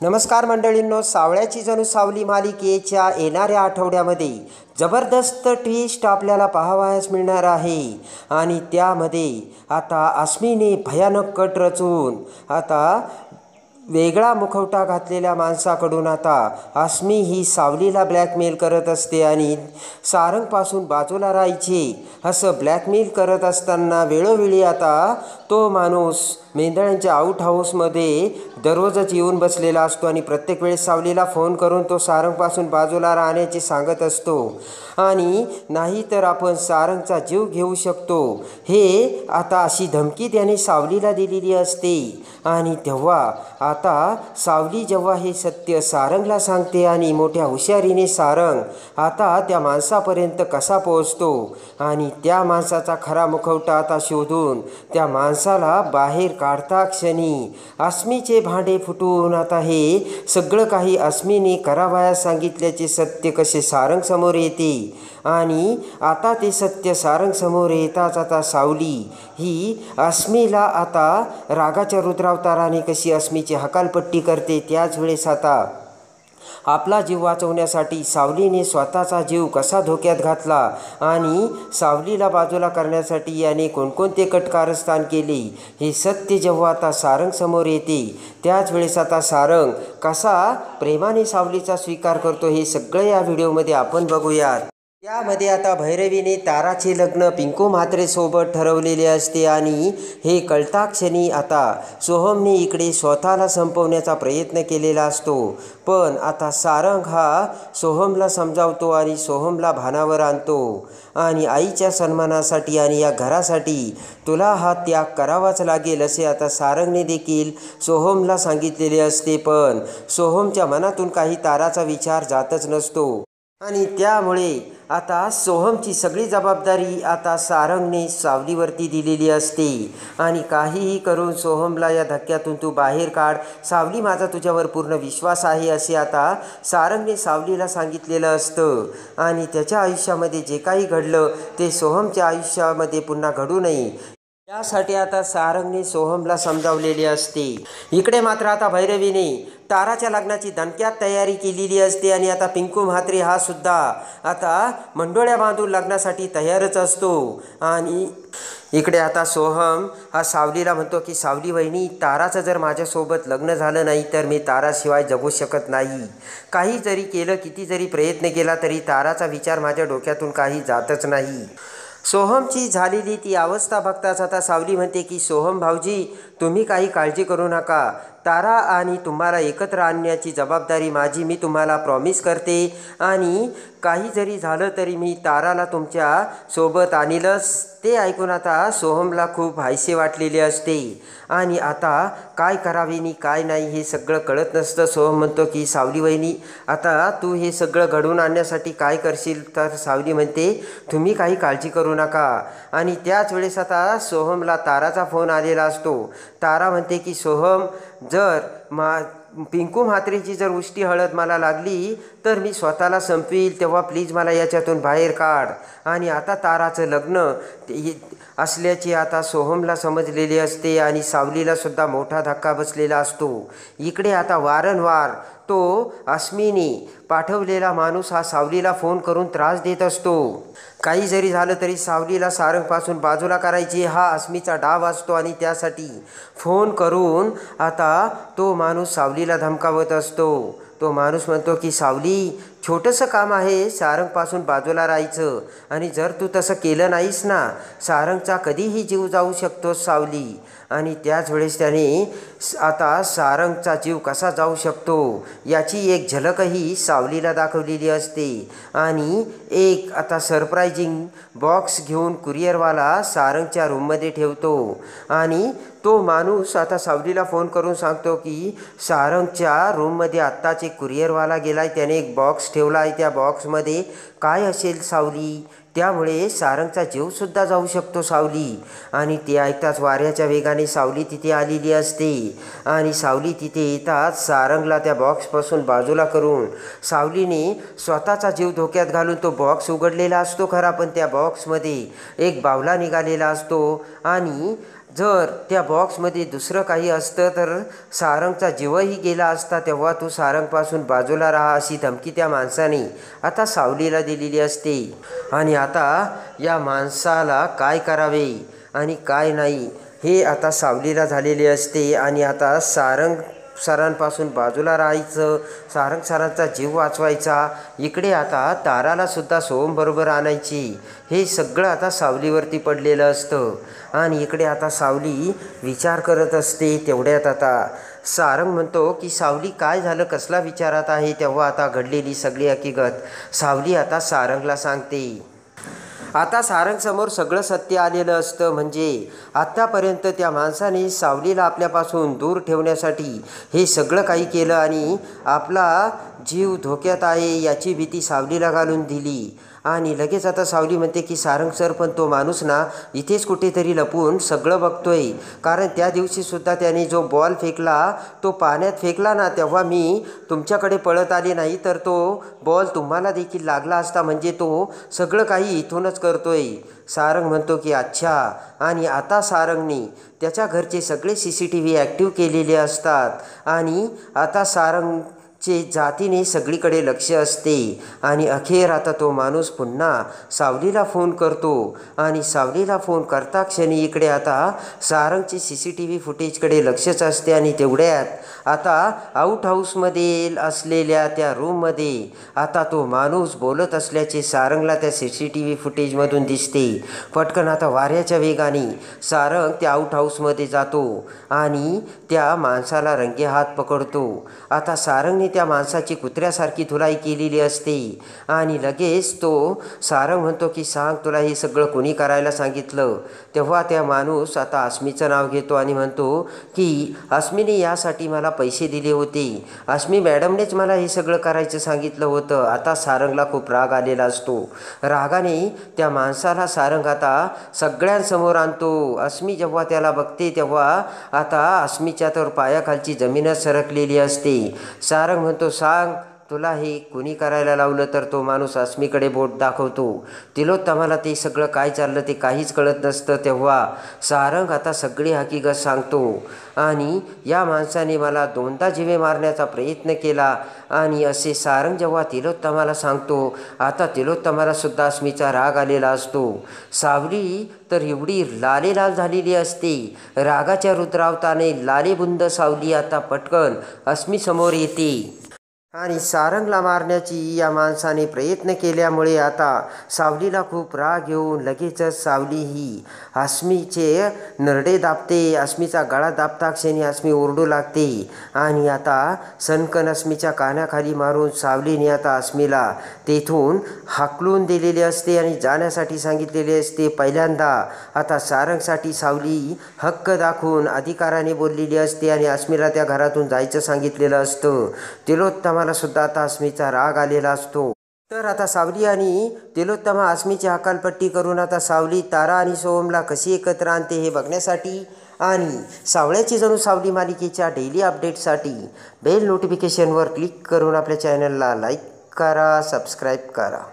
नमस्कार मंडळींनो, सावळ्याची जणू सावली मालिकेच्या येणाऱ्या आठवड्यामध्ये जबरदस्त ट्विस्ट आपल्याला पाहावयास मिळणार आहे. आणि त्यामध्ये आता अस्मीने भयानक कट रचून आता वेगळा मुखवटा घातलेल्या माणसाकडून आता अस्मी ही सावलीला ब्लॅकमेल करत असते आणि सारंगपासून बाजूला राहायचे असं ब्लॅकमेल करत असताना वेळोवेळी आता तो माणूस मेंढरांच्या आऊट हाऊसमध्ये दररोजच येऊन बसलेला असतो आणि प्रत्येक वेळेस सावलीला फोन करून तो सारंगपासून बाजूला राहण्याचे सांगत असतो. आणि नाही तर आपण सारंगचा जीव घेऊ शकतो हे आता अशी धमकी त्याने सावलीला दिलेली असते. आणि तेव्हा आता सावली जेव्हा हे सत्य सारंगला सांगते आणि मोठ्या हुशारीने सारंग आता त्या माणसापर्यंत कसा पोहोचतो आणि त्या माणसाचा खरा मुखवटा आता शोधून त्या माणसाला बाहेर काढता क्षणी अस्मीचे भांडे फुटून आता हे सगळं काही अस्मीने करावयास सांगितल्याचे सत्य कसे सारंग समोर येते. आणि आता ते सत्य सारंग समोर येताच आता सावली ही अस्मीला आता रागाच्या रुद्रावताराने कशी अस्मीची हकालपट्टी करते. त्याच वेळेस आता आपला जीव वाचवण्यासाठी सावलीने स्वतःचा जीव कसा धोक्यात घातला आणि सावलीला बाजूला करण्यासाठी याने कोणकोणते कटकारस्थान केले हे सत्य जेव्हा आता सारंग समोर येते त्याच वेळेस आता सारंग कसा प्रेमाने सावलीचा स्वीकार करतो हे सगळं या व्हिडिओमध्ये आपण बघूयात. त्यामध्ये आता भैरवीने ताराचे लग्न पिंकू म्हात्रेसोबत ठरवलेले असते आणि हे कळता क्षणी आता सोहमने इकडे स्वतःला संपवण्याचा प्रयत्न केलेला असतो. पण आता सारंग हा सोहमला समजावतो आणि सोहमला भानावर आणतो आणि आईच्या सन्मानासाठी आणि या घरासाठी तुला हा त्याग करावाच लागेल असे आता सारंगने देखील सोहमला सांगितलेले असते. पण सोहमच्या मनातून काही ताराचा विचार जातच नसतो आणि त्यामुळे आता सोहमची सगळी जबाबदारी आता सारंगने सावलीवरती दिलेली असते. आणि काहीही करून सोहमला या धक्क्यातून तू बाहेर काढ, सावली माझा तुझ्यावर पूर्ण विश्वास आहे असे आता सारंगने सावलीला सांगितलेलं असतं. आणि त्याच्या आयुष्यामध्ये जे काही घडलं ते सोहमच्या आयुष्यामध्ये पुन्हा घडू नये यासाठी आता सारंगने सोहमला समजावलेले असते. इकडे मात्र आता भैरवीने ताराच्या लग्नाची दणक्यात तयारी केलेली असते आणि आता पिंकू म्हात्रे हा सुद्धा आता मंडोळ्या बांधून लग्नासाठी तयारच असतो. आणि इकडे आता सोहम हा सावलीला म्हणतो की सावली वहिनी, ताराचं जर माझ्यासोबत लग्न झालं नाही तर मी ताराशिवाय जगू शकत नाही. काही जरी केलं, किती जरी प्रयत्न केला तरी ताराचा विचार माझ्या डोक्यातून काही जातच नाही. सोहमची झालेली ती अवस्था बघताच आता सावली म्हणते की सोहम भाऊजी, तुम्ही काही काळजी करू नका, तारा आणि तुम्हाला एकत्र आणण्याची जबाबदारी माझी, मी तुम्हाला प्रॉमिस करते. आणि काही जरी झालं तरी मी ताराला तुमच्या सोबत आणीलच. ते ऐकून आता सोहमला खूप हायसे वाटलेले असते आणि आता काय करावे आणि काय नाही हे सगळं कळत नसतं. सोहम म्हणतो की सावली वहिनी, आता तू हे सगळं घडवून आणण्यासाठी काय करशील? तर सावली म्हणते तुम्ही काही काळजी करू नका. आणि त्याच वेळेस आता सोहमला ताराचा फोन आलेला असतो. तारा म्हणते की सोहम, जर पिंकू म्हात्रेची जर उष्टी हळद मला लागली तर मी स्वतःला संपवील, तेव्हा प्लीज मला याच्यातून बाहेर काढ. आणि आता ताराचं लग्न असल्याचे आता सोहमला समजलेले असते आणि सावलीला सुद्धा मोठा धक्का बसलेला असतो. इकडे आता वारंवार तो अस्मीने पाठवलेला माणूस हा सावलीला फोन करून त्रास देत असतो. काही जरी झालं तरी सावलीला सारंगपासून बाजूला करायची हा अस्मीचा डाव असतो आणि त्यासाठी फोन करून आता तो माणूस सावलीला धमकावत असतो. तो माणूस म्हणतो की सावली, छोटंसं काम आहे सारंगपासून बाजूला राहायचं, आणि जर तू तसं केलं नाहीस ना सारंगचा कधीही जीव जाऊ शकतो सावली. आणि त्याच वेळेस त्याने आता सारंगचा जीव कसा जाऊ शकतो याची एक झलकही सावलीला दाखवलेली असते. आणि एक आता सरप्रायझिंग बॉक्स घेऊन कुरिअरवाला सारंगच्या रूममध्ये ठेवतो आणि तो माणूस आता सावलीला फोन करून सांगतो की सारंगच्या रूममध्ये आत्ताच एक कुरिअरवाला गेला आहे, त्याने एक बॉक्स ठेवला आहे, त्या बॉक्समध्ये काय असेल सावली, त्यामुळे सारंगचा जीवसुद्धा जाऊ शकतो सावली. आणि ते ऐकताच वाऱ्याच्या वेगाने सावली तिथे आलेली असते आणि सावली तिथे येताच सारंगला त्या बॉक्सपासून बाजूला करून सावलीने स्वतःचा जीव धोक्यात घालून तो बॉक्स उघडलेला असतो खरा, पण त्या बॉक्समध्ये एक बावला निघालेला असतो आणि जर त्या बॉक्समध्ये दुसरं काही असतं तर सारंगचा जीवही गेला असता. तेव्हा तू सारंगपासून बाजूला राहा अशी धमकी त्या माणसाने आता सावलीला दिलेली असते. आणि आता या माणसाला काय करावे आणि काय नाही हे आता सावलीला झालेले असते. आणि आता सारंग सरांपासून बाजूला राहायचं, सारंग सरांचा जीव वाचवायचा. इकडे आता ताराला सुद्धा सोहमबरोबर आणायची. हे सगळं आता सावलीवरती पडलेलं असतं. आणि इकडे आता सावली विचार करत असते. तेवढ्यात आता सारंग म्हणतो की सावली काय झालं, कसला विचारात आहे. तेव्हा आता घडलेली सगळी हकीकत सावली आता सारंगला सांगते. आता सारंगसमोर सगळं सत्य आलेलं असतं. म्हणजे आत्तापर्यंत त्या माणसाने सावलीला आपल्यापासून दूर ठेवण्यासाठी हे सगळं काही केलं आणि आपला जीव धोक्यात आहे याची भीती सावलीला घालून दिली. आणि लगेच आता सावली म्हणते की सारंग सर, पण तो माणूस ना इथेच कुठेतरी लपून सगळं बघतोय. कारण त्या दिवशीसुद्धा त्याने जो बॉल फेकला तो पाण्यात फेकला ना, तेव्हा मी तुमच्याकडे पळत आले नाही तर तो बॉल तुम्हाला देखील लागला असता. म्हणजे तो सगळं काही इथूनच करतोय. सारंग म्हणतो की अच्छा. आणि आता सारंगने त्याच्या घरचे सगळे CCTV ॲक्टिव्ह केलेले असतात. आणि आता सारंगचे जातीने सगळीकडे लक्ष असते. आणि अखेर आता तो माणूस पुन्हा सावलीला फोन करतो. आणि सावलीला फोन करता क्षणी इकडे आता सारंगचे CCTV फुटेजकडे लक्षच असते. आणि तेवढ्यात आता आउट हाऊसमध्ये असलेल्या त्या रूममध्ये आता तो माणूस बोलत असल्याचे सारंगला त्या CCTV फुटेजमधून दिसते. पटकन आता वाऱ्याच्या वेगाने सारंग त्या आउट हाऊसमध्ये जातो आणि त्या माणसाला रंगेहात पकडतो. आता सारंगने त्या माणसाची कुत्र्यासारखी धुलाई केलेली असते. आणि लगेच तो सारंग म्हणतो की सांग, तुला हे सगळं कोणी करायला सांगितलं. तेव्हा त्या माणूस आता अस्मीचं नाव घेतो आणि म्हणतो की अस्मीने यासाठी मला पैसे दिले होते. अस्मी मॅडमनेच मला हे सगळं करायचं सांगितलं होतं. आता सारंगला खूप राग आलेला असतो. रागाने त्या माणसाला सारंग आता सगळ्यांसमोर आणतो. अस्मी जेव्हा त्याला बघते तेव्हा आता अस्मीच्या तर पायाखालची जमीनच सरकलेली असते. सारंग म्हणतो सांग, तुला हे कुणी करायला लावलं. तर तो माणूस अस्मीकडे बोट दाखवतो. तिलोत्तमाला ते सगळं काय चाललं ते काहीच कळत नसतं. तेव्हा सारंग आता सगळी हकीकत सांगतो. आणि या माणसाने मला 2दा जीवे मारण्याचा प्रयत्न केला. आणि असे सारंग जेव्हा तिलोत्तमाला सांगतो, आता तिलोत्तमाला सुद्धा अस्मीचा राग आलेला असतो. सावली तर एवढी लालेलाल झालेली असते. रागाच्या रुद्रावताने लालेबुंद सावली आता पटकन अस्मीसमोर येते. आणि सारंगला मारण्याची या माणसाने प्रयत्न केल्यामुळे आता सावलीला खूप राग येऊन लगेचच सावली ही अस्मीचे नरडे दाबते. अस्मीचा गळा दाबता क्षणी अस्मी ओरडू लागते. आणि आता सनकन अस्मीच्या कानाखाली मारून सावलीने आता अस्मीला तेथून हाकलून दिलेले असते आणि जाण्यासाठी सांगितलेले असते. पहिल्यांदा आता सारंगसाठी सावली हक्क दाखवून अधिकाराने बोललेली असते आणि अस्मीला त्या घरातून जायचं सांगितलेलं असतं. तिलोत्तमाला सुद्धा आता अस्मीचा राग आलेला असतो. तर आता सावली आणि तिलोत्तमा अस्मीची हकालपट्टी करून आता सावली तारा आणि सोहमला कशी एकत्र आणते हे बघण्यासाठी आणि सावळ्याची जणू सावली मालिकेच्या डेली अपडेटसाठी बेल नोटिफिकेशनवर क्लिक करून आपल्या चॅनलला लाईक करा, सबस्क्राईब करा.